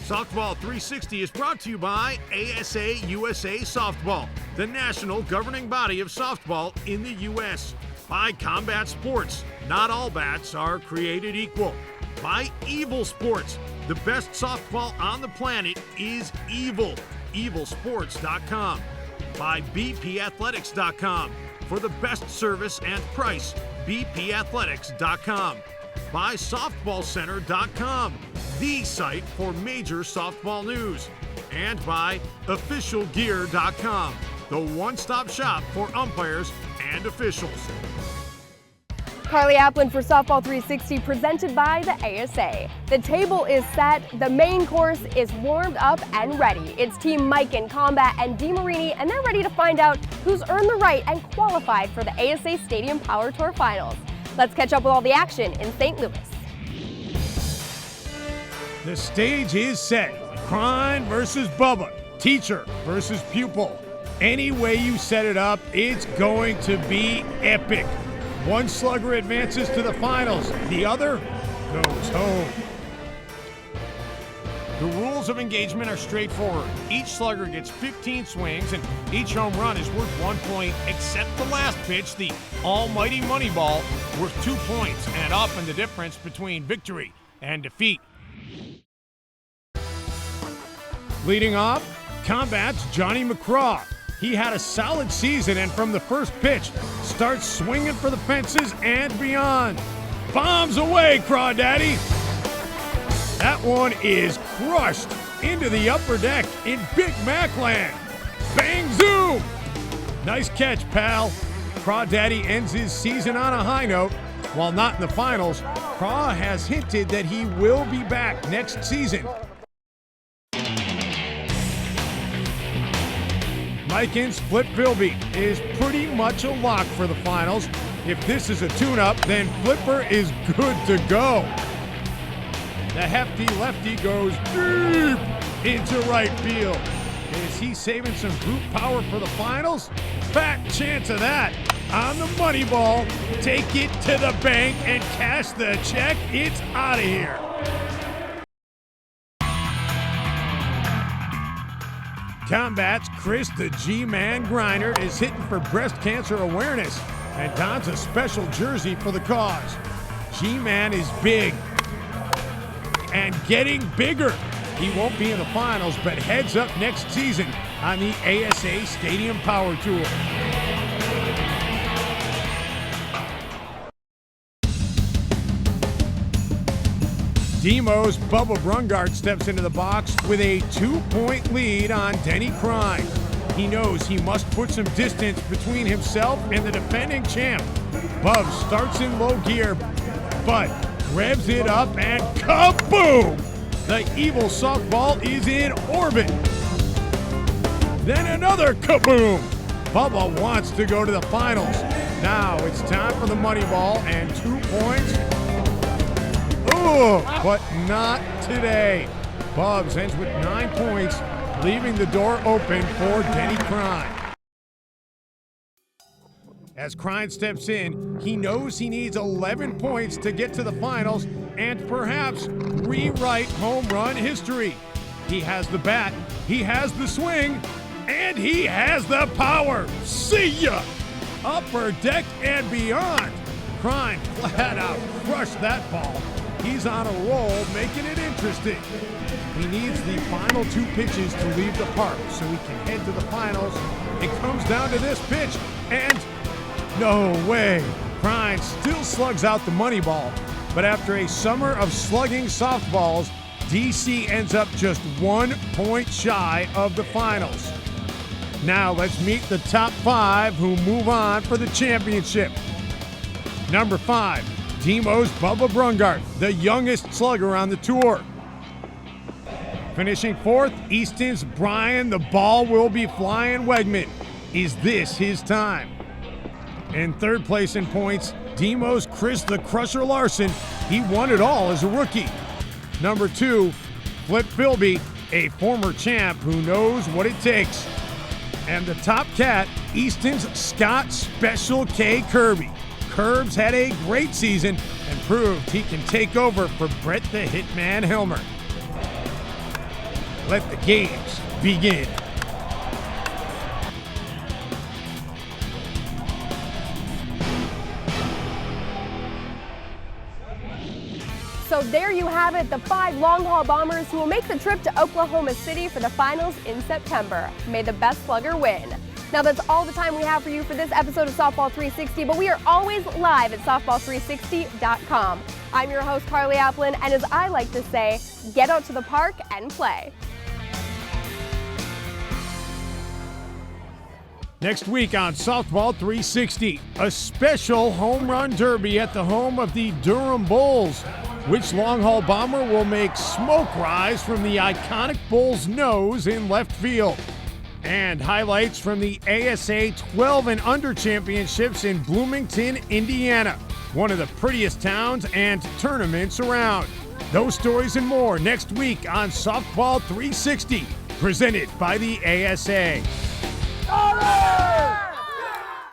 Softball 360 is brought to you by ASA USA Softball, the national governing body of softball in the U.S. By Combat Sports, not all bats are created equal. By Evil Sports, the best softball on the planet is evil. evilsports.com. By bpathletics.com. For the best service and price, bpathletics.com. By softballcenter.com, the site for major softball news. And by officialgear.com, the one-stop shop for umpires and officials. Carly Applin for Softball 360, presented by the ASA. The table is set, the main course is warmed up and ready. It's Team Mike in Combat and DeMarini, and they're ready to find out who's earned the right and qualified for the ASA Stadium Power Tour Finals. Let's catch up with all the action in St. Louis. The stage is set. Crine versus Bubba. Teacher versus pupil. Any way you set it up, it's going to be epic. One slugger advances to the finals. The other goes home. The rules of engagement are straightforward. Each slugger gets 15 swings, and each home run is worth 1 point, except the last pitch, the almighty money ball, worth 2 points, and often the difference between victory and defeat. Leading off, Combat's Johnny McCraw. He had a solid season, and from the first pitch, starts swinging for the fences and beyond. Bombs away, Crawdaddy. That one is crushed into the upper deck in Big Mac land. Bang zoom! Nice catch, pal. Crawdaddy ends his season on a high note. While not in the finals, Craw has hinted that he will be back next season. Mike in Split Philby is pretty much a lock for the finals. If this is a tune-up, then Flipper is good to go. The hefty lefty goes deep into right field. Is he saving some brute power for the finals? Fat chance of that. On the money ball, take it to the bank and cash the check. It's out of here. Combat's Chris the G-Man Griner is hitting for breast cancer awareness and dons a special jersey for the cause. G-Man is big and getting bigger. He won't be in the finals, but heads up next season on the ASA Stadium Power Tour. Demo's Bubba Brungart steps into the box with a 2-point lead on Denny Crine. He knows he must put some distance between himself and the defending champ. Bub starts in low gear, but revs it up and kaboom! The evil softball is in orbit. Then another kaboom! Bubba wants to go to the finals. Now it's time for the money ball and 2 points. Ooh, but not today. Bubs ends with 9 points, leaving the door open for Denny Crine. As Crine steps in, he knows he needs 11 points to get to the finals and perhaps rewrite home run history. He has the bat, he has the swing, and he has the power. See ya! Upper deck and beyond. Crine flat out crushed that ball. He's on a roll, making it interesting. He needs the final 2 pitches to leave the park so he can head to the finals. It comes down to this pitch, and no way. Crine still slugs out the money ball, but after a summer of slugging softballs, DC ends up just 1 point shy of the finals. Now let's meet the top 5 who move on for the championship. Number 5. Demo's Bubba Brungart, the youngest slugger on the tour. Finishing 4th, Easton's Brian the Ball Will Be Flying Wegman. Is this his time? In 3rd place in points, Demo's Chris the Crusher Larson. He won it all as a rookie. Number 2, Flip Philby, a former champ who knows what it takes. And the top cat, Easton's Scott Special K Kirby. Curbs had a great season and proved he can take over for Brett the Hitman Helmer. Let the games begin. So there you have it, the 5 long-haul bombers who will make the trip to Oklahoma City for the finals in September. May the best slugger win. Now that's all the time we have for you for this episode of Softball 360, but we are always live at softball360.com. I'm your host, Carly Applin, and as I like to say, get out to the park and play. Next week on Softball 360, a special home run derby at the home of the Durham Bulls. Which long-haul bomber will make smoke rise from the iconic Bulls' nose in left field? And highlights from the ASA 12 and Under Championships in Bloomington, Indiana, one of the prettiest towns and tournaments around. Those stories and more next week on Softball 360, presented by the ASA.